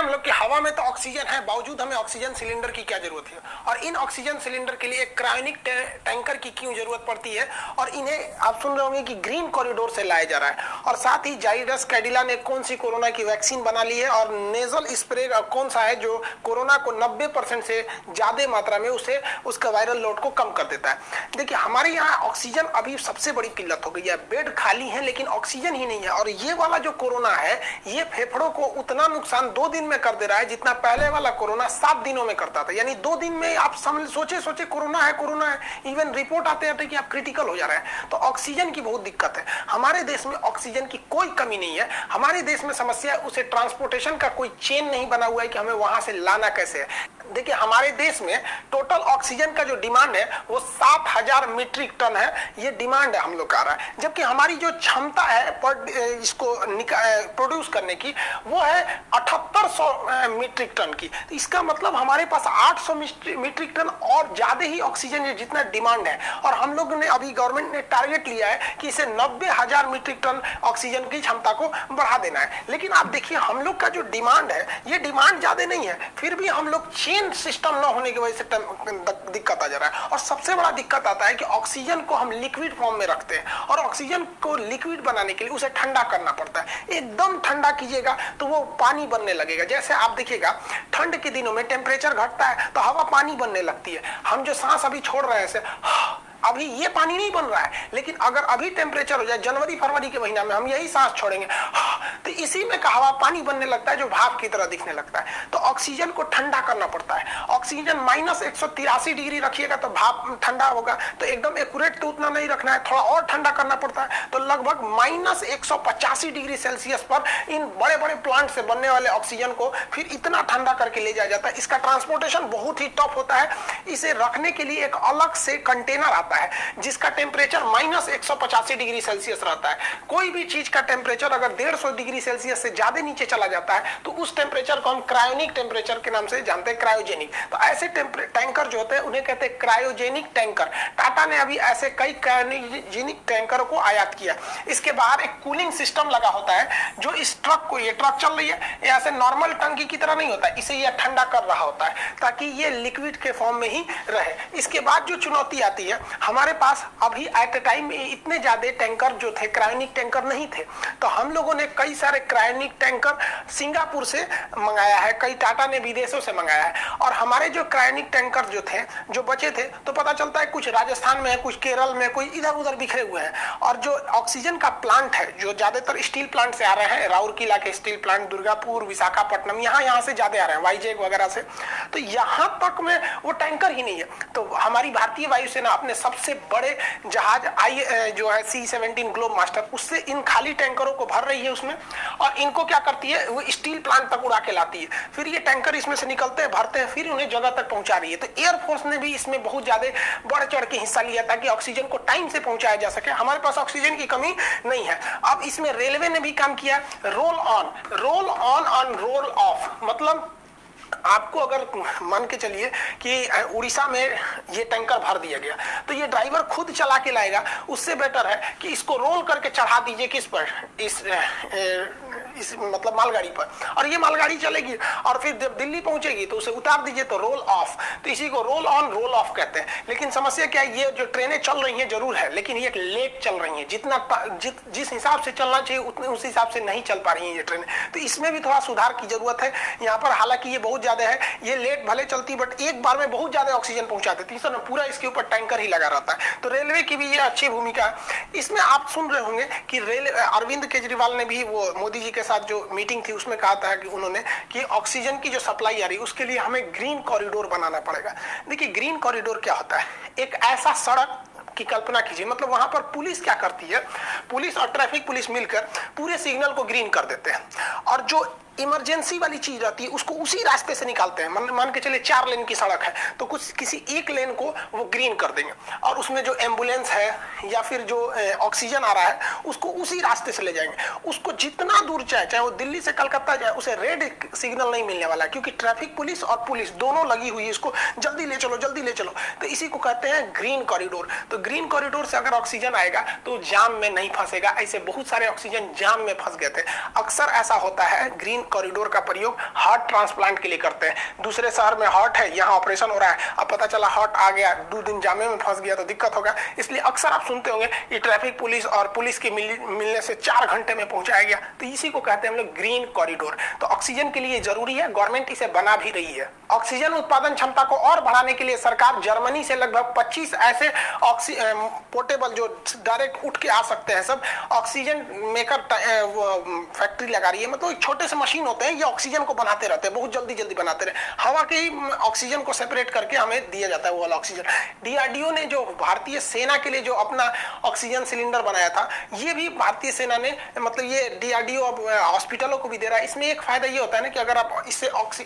हम लोग कि हवा में तो ऑक्सीजन है, बावजूद हमें ऑक्सीजन सिलेंडर की क्या जरूरत है, और इन ऑक्सीजन सिलेंडर के लिए एक क्रायोनिक टैंकर की क्यों जरूरत पड़ती है, और इन्हें आप सुन रहे होंगे कि ग्रीन कॉरिडोर से लाया जा रहा है। और साथ ही जाइडस कैडिला ने कौन सी कोरोना की वैक्सीन बना ली है, और नेजल स्प्रे कौन सा है जो कोरोना को 90% से ज्यादा मात्रा में उसे उसका वायरल लोड को कम कर देता है। देखिए हमारे यहाँ ऑक्सीजन अभी सबसे बड़ी किल्लत हो गई है, बेड खाली है लेकिन ऑक्सीजन ही नहीं है। और ये वाला जो कोरोना है ये फेफड़ों को उतना नुकसान 2 दिन में कर दे रहा है जितना पहले वाला कोरोना 7 दिनों में करता था। यानी 2 दिन में आप सोचे कोरोना है, इवन रिपोर्ट आते हैं कि आप क्रिटिकल हो जा रहे हैं। तो ऑक्सीजन की बहुत दिक्कत है। हमारे देश में ऑक्सीजन की कोई कमी नहीं है। हमारे देश में समस्या है उसे ट्रांसपोर्टेशन का कोई चेन नहीं बना हुआ है कि हमें वहां से लाना कैसे है। देखिए हमारे देश में टोटल ऑक्सीजन का जो डिमांड है वो 7000 मीट्रिक टन है, ये डिमांड है हम लोग का रहा है, जबकि हमारी जो क्षमता है इसको प्रोड्यूस करने की वो है 7800 मीट्रिक टन की। तो इसका मतलब हमारे पास 800 मीट्रिक टन और ज्यादा ही ऑक्सीजन है जितना डिमांड है। और हम लोग ने अभी गवर्नमेंट ने टारगेट लिया है कि इसे 90,000 मीट्रिक टन ऑक्सीजन की क्षमता को बढ़ा देना है। लेकिन आप देखिए हम लोग का जो डिमांड है ये डिमांड ज्यादा नहीं है, फिर भी हम लोग चेन सिस्टम न होने की वजह से दिक्कत आ जा रहा है। और सबसे बड़ा दिक्कत आता है कि ऑक्सीजन को हम लिक्विड फॉर्म में रखते हैं, और ऑक्सीजन को लिक्विड बनाने के लिए उसे ठंडा करना पड़ता है। एकदम ठंडा कीजिएगा तो वो पानी बनने लगेगा। जैसे आप देखिएगा ठंड के दिनों में टेम्परेचर घटता है तो हवा पानी बनने लगती है। हम जो सांस अभी छोड़ रहे हैं अभी ये पानी नहीं बन रहा है, लेकिन अगर अभी टेम्परेचर हो जाए जनवरी फरवरी के महीना में हम यही सांस छोड़ेंगे तो इसी में हवा पानी बनने लगता है जो भाप की तरह दिखने लगता है। तो ऑक्सीजन को ठंडा करना पड़ता है। ऑक्सीजन -183 डिग्री रखिएगा तो भाप ठंडा होगा, तो एकदम एक्यूरेट तो उतना नहीं रखना है, थोड़ा और ठंडा करना पड़ता है। तो लगभग -185 डिग्री सेल्सियस पर इन बड़े बड़े प्लांट से बनने वाले ऑक्सीजन को फिर इतना ठंडा करके ले जाया जाता है। इसका ट्रांसपोर्टेशन बहुत ही टफ होता है। इसे रखने के लिए एक अलग से कंटेनर आता है जिसका टेम्परेचर -185 डिग्री सेल्सियस रहता है। कोई भी चीज का टेम्परेचर अगर 150 डिग्री सेल्सियस से ज्यादा नीचे चला जाता है तो उस टेम्परेचर को हम क्रायोनिक टेम्परेचर के नाम से जानते हैं, क्रायोजेनिक। तो ऐसे टैंकर जो होते हैं उन्हें कहते हैं क्रायोजेनिक टैंकर। टाटा ने अभी ऐसे कई क्रायोजेनिक टैंकर को आयात किया। इसके बाहर एक कूलिंग सिस्टम लगा होता है जो इस ट्रक को, ये ट्रक चल रही है ऐसे नॉर्मल टंकी की तरह नहीं होता है, इसे यह ठंडा कर रहा होता है ताकि ये लिक्विड के फॉर्म में ही रहे। इसके बाद जो चुनौती आती है, हमारे पास अभी एट ए टाइम इतने ज्यादा टैंकर जो थे क्रायोनिक टैंकर नहीं थे, तो हम लोगों ने कई सारे क्रायोनिक टैंकर सिंगापुर से मंगाया है, कई टाटा ने विदेशों से मंगाया है। और हमारे जो क्रायोनिक टैंकर जो थे जो बचे थे तो पता चलता है कुछ राजस्थान में है, कुछ केरल में, कोई इधर उधर बिखरे हुए हैं। और जो ऑक्सीजन का प्लांट है जो ज्यादातर स्टील प्लांट से आ रहे हैं, राउरकेला के स्टील प्लांट, दुर्गापुर, विशाखापट्टनम, यहाँ से ज्यादा आ रहे हैं, वाईजेग वगैरह से, तो यहाँ तक में वो टैंकर ही नहीं है। तो हमारी भारतीय वायुसेना अपने सबसे बड़े जहाज जो है C-17 ग्लोब मास्टर, उससे इन खाली टैंकरों को भर रही है उसमें, और इनको क्या करती है वो स्टील प्लांट तक उड़ा के लाती है। फिर ये टैंकर इसमें से निकलते हैं, भरते हैं, फिर उन्हें जगह तक पहुंचा रही है। तो एयरफोर्स ने भी इसमें बहुत ज्यादा बढ़ चढ़ के हिस्सा लिया ताकि ऑक्सीजन को टाइम से पहुंचाया जा सके। हमारे पास ऑक्सीजन की कमी नहीं है। अब इसमें रेलवे ने भी काम किया, roll on on roll of. मतलब आपको अगर मान के चलिए कि उड़ीसा में ये टैंकर भर दिया गया तो ये ड्राइवर खुद चला के लाएगा, उससे बेटर है कि इसको रोल करके चढ़ा दीजिए किस पर, इस मतलब मालगाड़ी पर, और ये मालगाड़ी चलेगी और फिर जब दिल्ली पहुंचेगी तो उसे उतार दीजिए, तो रोल ऑफ। तो इसी को रोल ऑन रोल ऑफ कहते हैं। लेकिन समस्या क्या है, ये जो ट्रेनें चल रही हैं जरूर है, लेकिन ये लेट चल रही हैं। जिस हिसाब से चलना चाहिए उतने उस हिसाब से नहीं चल पा रही हैं ये ट्रेनें। तो इसमें भी थोड़ा सुधार की जरूरत है यहाँ पर। हालांकि ये बहुत ज्यादा है, ये लेट भले चलती बट एक बार में बहुत ज्यादा ऑक्सीजन पहुंचा देती है, पूरा इसके ऊपर टैंकर ही लगा रहता है। तो रेलवे की भी ये अच्छी भूमिका है। इसमें आप सुन रहे होंगे कि अरविंद केजरीवाल ने भी वो मोदी जी के साथ जो मीटिंग थी उसमें कहा था कि उन्होंने कि ऑक्सीजन की जो सप्लाई आ रही है उसके लिए हमें ग्रीन कॉरिडोर बनाना पड़ेगा। देखिए ग्रीन कॉरिडोर क्या होता है, एक ऐसा सड़क की कल्पना कीजिए, मतलब वहां पर पुलिस क्या करती है, पुलिस और ट्रैफिक पुलिस मिलकर पूरे सिग्नल को ग्रीन कर देते हैं, और जो इमरजेंसी वाली चीज रहती है उसको उसी रास्ते से निकालते हैं। मान के चलिए 4 लेन की सड़क है तो कुछ किसी एक लेन को वो ग्रीन कर देंगे, और उसमें जो एम्बुलेंस है या फिर जो ऑक्सीजन आ रहा है उसको उसी रास्ते से ले जाएंगे। उसको जितना दूर चाहे वो दिल्ली से कलकत्ता जाए उसे रेड सिग्नल नहीं मिलने वाला है, क्योंकि ट्रैफिक पुलिस और पुलिस दोनों लगी हुई है इसको जल्दी ले चलो जल्दी ले चलो। तो इसी को कहते हैं ग्रीन कॉरिडोर। तो ग्रीन कॉरिडोर से अगर ऑक्सीजन आएगा तो जाम में नहीं फंसेगा। ऐसे बहुत सारे ऑक्सीजन जाम में फंस गए थे। अक्सर ऐसा होता है ग्रीन कॉरिडोर का प्रयोग हार्ट ट्रांसप्लांट के लिए करते हैं। दूसरे शहर में हार्ट है, यहाँ ऑपरेशन हो रहा है, अब पता चला हार्ट आ गया, 2 दिन जामे में फंस गया तो दिक्कत होगा। इसलिए अक्सर आप सुनते होंगे ये ट्रैफिक पुलिस और पुलिस के मिलने से 4 घंटे में पहुंचाया गया। तो इसी को कहते हैं हम लोग ग्रीन कॉरिडोर। तो ऑक्सीजन के लिए जरूरी है, गवर्नमेंट इसे बना भी रही है। ऑक्सीजन उत्पादन क्षमता को और बढ़ाने के लिए सरकार जर्मनी से लगभग 25 ऐसे पोर्टेबल जो डायरेक्ट उठ के आ सकते हैं सब ऑक्सीजन मेकर फैक्ट्री लगा रही है। मतलब छोटे से मशीन होते हैं, ये ऑक्सीजन को बनाते रहते हैं, बहुत जल्दी जल्दी बनाते रहे, हवा के ही ऑक्सीजन को सेपरेट करके हमें दिया जाता है वो वाला ऑक्सीजन। डीआरडीओ ने जो भारतीय सेना के लिए जो अपना ऑक्सीजन सिलेंडर बनाया था, ये भी भारतीय सेना ने, मतलब ये डीआरडीओ अब हॉस्पिटलों को भी दे रहा है। इसमें एक फायदा ये होता है ना कि अगर आप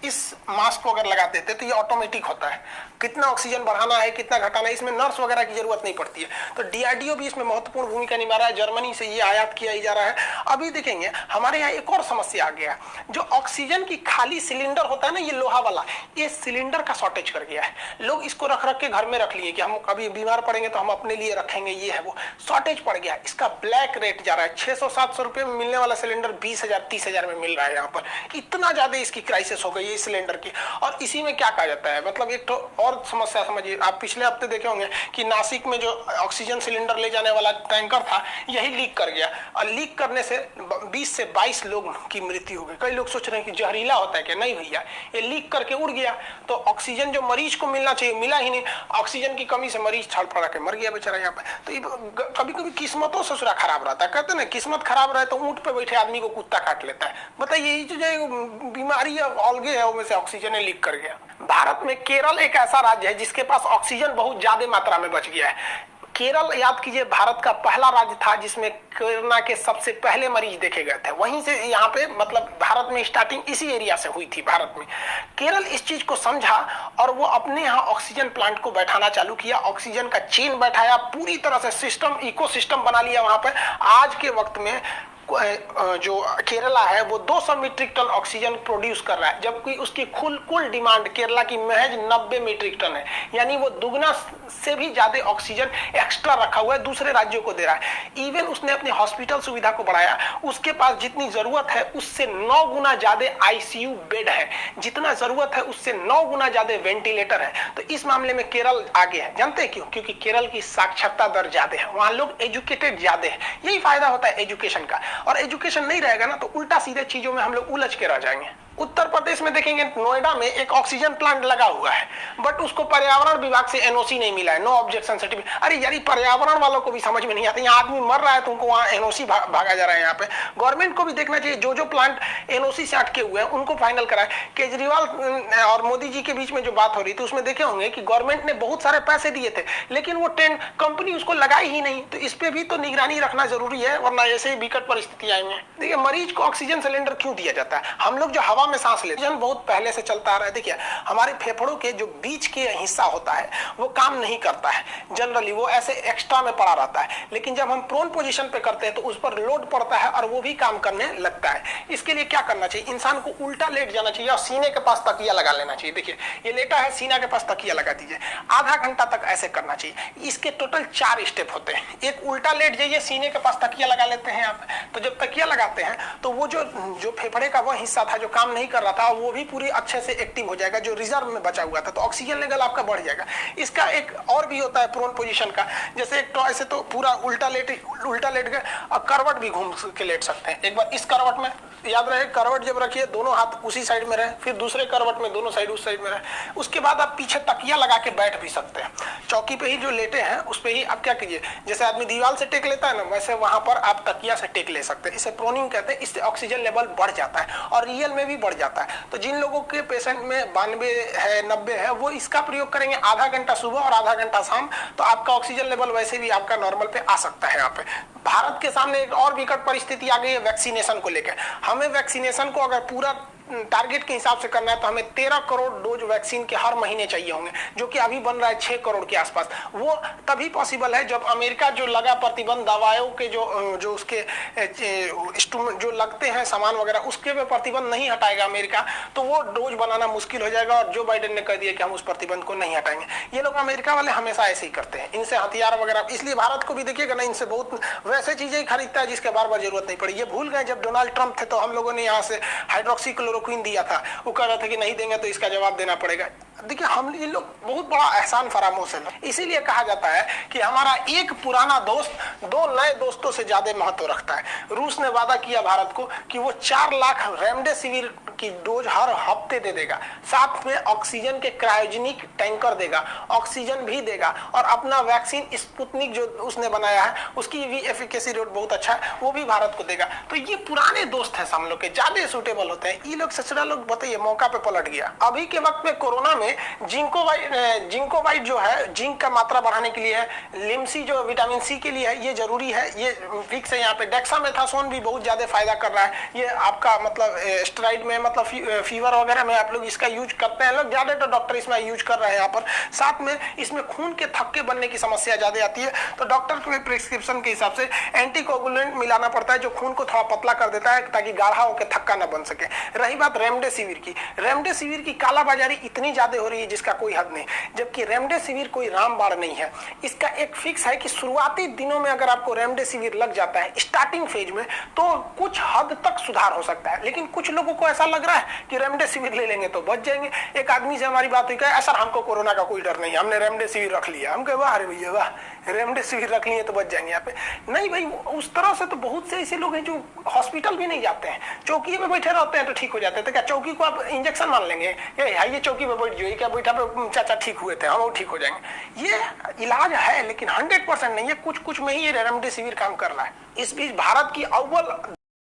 इस मास्क को अगर लगा देते तो ये ऑटोमेटिक होता है, कितना ऑक्सीजन बढ़ाना है कितना घटाना है, इसमें नर्स वगैरह की जरूरत नहीं पड़ती है। तो डीआरडीओ भी इसमें महत्वपूर्ण भूमिका निभा रहा है, जर्मनी से ये आयात किया ही जा रहा है। अभी देखेंगे हमारे यहाँ एक और समस्या आ गया, जो ऑक्सीजन की खाली सिलेंडर होता है ना, ये लोहा वाला, ये सिलेंडर का शॉर्टेज कर गया है। लोग इसको रख रख के घर में रख लिए कि हम कभी बीमार पड़ेंगे तो हम अपने लिए रखेंगे, ये है वो शॉर्टेज पड़ गया। इसका ब्लैक रेट जा रहा है, 600-700 रुपए में मिलने वाला सिलेंडर 20,000-30,000 में मिल रहा है। यहाँ पर इतना ज्यादा इसकी क्राइसिस हो गई है इस सिलेंडर की। और इसी में क्या कहा जाता है, मतलब एक तो और समस्या समझिए, आप पिछले हफ्ते देखे होंगे कि नासिक में जो ऑक्सीजन सिलेंडर ले जाने वाला टैंकर था, यही लीक कर गया और लीक करने से 20 से 22 लोग की मृत्यु हो गई। कई लोग सोच रहे हैं कि जहरीला होता है, कि नहीं भैया, ये लीक करके उड़ गया तो ऑक्सीजन जो मरीज को मिलना चाहिए मिला ही नहीं। ऑक्सीजन की कमी से मरीज छड़फड़ा के मर गया बेचारा यहाँ पे। तो कभी कभी किस्मतों ससुरा खराब रहता है, कहते ना किस्मत खराब रहे तो ऊंट पे बैठे आदमी को कुत्ता काट लेता है। बताइए ये जो बीमारी अलगे है उसमें से ऑक्सीजन लीक कर गया। भारत में केरल एक ऐसा राज्य है जिसके पास ऑक्सीजन बहुत ज्यादा मात्रा में बच गया है। केरल, याद कीजिए, भारत का पहला राज्य था जिसमें कोरोना के सबसे पहले मरीज देखे गए थे। वहीं से यहाँ पे मतलब भारत में स्टार्टिंग इसी एरिया से हुई थी भारत में। केरल इस चीज को समझा और वो अपने यहाँ ऑक्सीजन प्लांट को बैठाना चालू किया, ऑक्सीजन का चेन बैठाया, पूरी तरह से सिस्टम, इकोसिस्टम बना लिया वहां पे। आज के वक्त में जो केरला है वो 200 मीट्रिक टन ऑक्सीजन प्रोड्यूस कर रहा है, जबकि उसकी कुल डिमांड केरला की महज 90 मीट्रिक टन है। यानी वो दुगना से भी ज्यादा ऑक्सीजन एक्स्ट्रा रखा हुआ है, दूसरे राज्यों को दे रहा है। इवन उसने अपनी हॉस्पिटल सुविधा को बढ़ाया, उसके पास जितनी जरूरत है उससे 9 गुना ज्यादा आईसीयू बेड है, जितना जरूरत है उससे 9 गुना ज्यादा वेंटिलेटर है। तो इस मामले में केरल आगे है। जानते हैं क्यों? क्योंकि केरल की साक्षरता दर ज्यादा है, वहां लोग एजुकेटेड ज्यादा है। यही फायदा होता है एजुकेशन का। और एजुकेशन नहीं रहेगा ना तो उल्टा सीधे चीजों में हम लोग उलझ के रह जाएंगे। उत्तर प्रदेश में देखेंगे नोएडा में एक ऑक्सीजन प्लांट लगा हुआ है, बट उसको पर्यावरण विभाग से एनओसी नहीं मिला है, नो ऑब्जेक्शन सर्टिफिकेट। अरे यार, पर्यावरण वालों को भी समझ में नहीं आता, यहाँ आदमी मर रहा है तो उनको वहाँ एनओसी भागा जा रहा है। यहाँ पे गवर्नमेंट को भी देखना चाहिए, जो प्लांट एनओसी से अटके हुए हैं उनको फाइनल कराए। केजरीवाल और मोदी जी के बीच में जो बात हो रही थी उसमें देखे होंगे कि गवर्नमेंट ने बहुत सारे पैसे दिए थे, लेकिन वो कंपनी उसको लगाई ही नहीं। तो इस पे भी तो निगरानी रखना जरूरी है, वरना ऐसे ही विकट परिस्थिति आएंगे। देखिए, मरीज को ऑक्सीजन सिलेंडर क्यों दिया जाता है? हम लोग जो हवा में सांस लेते हैं बहुत पहले से चलता आ रहा है। देखिए, हमारे फेफड़ों के जो बीच के हिस्सा होता है वो काम नहीं करता है जनरली, वो ऐसे एक्स्ट्रा में पड़ा रहता है। लेकिन जब हम प्रोन पोजीशन पे करते हैं तो उस पर लोड पड़ता है और वो भी काम करने लगता है। इसके लिए क्या करना चाहिए? इंसान को उल्टा लेट जाना चाहिए और सीने के पास तकिया लगा लेना चाहिए। देखिए, ये लेटा है, सीना के पास तकिया लगा दीजिए, आधा घंटा तक ऐसे करना चाहिए। इसके टोटल 4 स्टेप होते हैं। एक, उल्टा लेट जाइए, सीने के पास तकिया लगा लेते हैं आप। तो जब तकिया लगाते हैं तो वो जो फेफड़े का वो हिस्सा था जो काम नहीं कर रहा था वो भी पूरी अच्छे से एक्टिव हो जाएगा, जो रिजर्व में बचा हुआ था, तो ऑक्सीजन लेवल आपका बढ़ जाएगा। इसका एक और भी होता है प्रोन पोजीशन का, जैसे एक तो ऐसे तो पूरा उल्टा लेट गए और करवट भी घूम के लेट सकते हैं। एक बार इस करवट में, याद रहे, करवट जब रखिए दोनों हाथ उसी साइड में रहे, फिर दूसरे करवट में दोनों साइड उस साइड में रहे। उसके बाद आप पीछे तकिया लगा के बैठ भी सकते हैं। चौकी पे ही जो लेटे हैं उस पे ही आप क्या कीजिए, जैसे आदमी दीवार से टेक लेता है ना, वैसे वहां पर आप तकिया से टेक ले सकते हैं। इसे प्रोनिंग कहते हैं। इससे ऑक्सीजन लेवल बढ़ जाता है और रियल में भी बढ़ जाता है। तो जिन लोगों के पेशेंट में 92 है, 90 है, वो इसका प्रयोग करेंगे आधा घंटा सुबह और आधा घंटा शाम, तो आपका ऑक्सीजन लेवल वैसे भी आपका नॉर्मल पे आ सकता है। यहाँ पे भारत के सामने एक और विकट परिस्थिति आ गई है वैक्सीनेशन को लेकर। हमें वैक्सीनेशन को अगर पूरा टारगेट के हिसाब से करना है तो हमें 13 करोड़ डोज वैक्सीन के हर महीने चाहिए होंगे, जो कि अभी बन रहा है 6 करोड़ के आसपास। वो तभी पॉसिबल है जब अमेरिका जो लगा प्रतिबंध दवाओं के जो उसके जो लगते हैं सामान वगैरह, उसके पे प्रतिबंध नहीं हटाएगा अमेरिका, तो वो डोज बनाना मुश्किल हो जाएगा। और जो बाइडेन ने कह दिया कि हम उस प्रतिबंध को नहीं हटाएंगे। ये लोग अमेरिका वाले हमेशा ऐसे ही करते हैं, इनसे हथियार वगैरह, इसलिए भारत को भी देखिएगा ना, इनसे बहुत वैसे चीजें ही खरीदता है जिसके बार बार जरूरत नहीं पड़ी। ये भूल गए जब डोनाल्ड ट्रंप थे तो हम लोगों ने यहाँ से हाइड्रोक्सी क्लोरोक्विन दिया था, वो कह रहे थे कि नहीं देंगे तो इसका जवाब देना पड़ेगा। देखिए हम ये लोग बहुत बड़ा एहसान फरामोश है। इसीलिए कहा जाता है कि हमारा एक पुराना दोस्त 2 नए दोस्तों से ज्यादा महत्व रखता है। रूस ने वादा किया भारत को कि वो 4 लाख रेमडेसिविर की डोज हर हफ्ते दे देगा, साथ में ऑक्सीजन के क्रायोजेनिक टैंकर देगा, ऑक्सीजन भी देगा, और अपना वैक्सीन स्पुतनिक जो उसने बनाया है उसकी भी एफिकेसी रेट बहुत अच्छा है, वो भी भारत को देगा। तो ये पुराने दोस्त हैं हम लोग के, ज्यादा सूटेबल होते हैं। ये लोग सचरा लोग बताइए मौका पे पलट गया। अभी के वक्त में कोरोना में जिंकोवाइट जो है जिंक का मात्रा बढ़ाने के लिए है, लिम्सी जो विटामिन सी के लिए है, ये जरूरी है, ये फिक्स है। यहाँ पे डेक्सामेथासोन भी बहुत ज्यादा फायदा कर रहा है। ये आपका मतलब स्टेरॉइड में मतलब फीवर वगैरह में आप लोग इसका यूज करते हैं, लोग ज्यादा तो डॉक्टर इसमें यूज कर रहे हैं यहाँ पर। साथ में इसमें खून के थक्के बनने की समस्या ज्यादा आती है, तो डॉक्टर के प्रिस्क्रिप्शन के हिसाब से एंटीकोगुलेंट मिलाना पड़ता है जो खून को थोड़ा पतला कर देता है ताकि गाढ़ा होकर थक्का न बन सके। रही बात रेमडेसिविर की कालाबाजारी इतनी ज्यादा हो रही है जिसका कोई हद नहीं, जबकि रेमडेसिविर कोई रामबाण नहीं है। इसका एक फिक्स है कि शुरुआती दिनों में अगर आपको रेमडेसिविर लग जाता है स्टार्टिंग फेज में तो कुछ हद तक सुधार हो सकता है, लेकिन कुछ लोगों को ऐसा लग रहा है कि रेमडेसिविर ले लेंगे तो बच जाएंगे। एक आदमी से हमारी बात हुई, कहा सर हमको कोरोना का कोई डर नहीं, हमने रेमडेसिविर रख लिया। हम कहे वाह अरे भैया वाह, रेमडेसिविर रख लिए तो बच जाएंगे। यहाँ पे नहीं भाई, उस तरह से तो बहुत से ऐसे लोग हैं जो हॉस्पिटल भी नहीं जाते हैं, चौकी में बैठे रहते हैं तो ठीक हो जाते हैं। तो क्या चौकी को आप इंजेक्शन मान लेंगे, ये चौकी पे बैठ जाइए, क्या बैठा पे चाचा ठीक हुए थे, हम ठीक हो जाएंगे। ये इलाज है लेकिन 100% नहीं है, कुछ कुछ में ही ये रेमडेसिविर काम कर रहा है। इस बीच भारत की अव्वल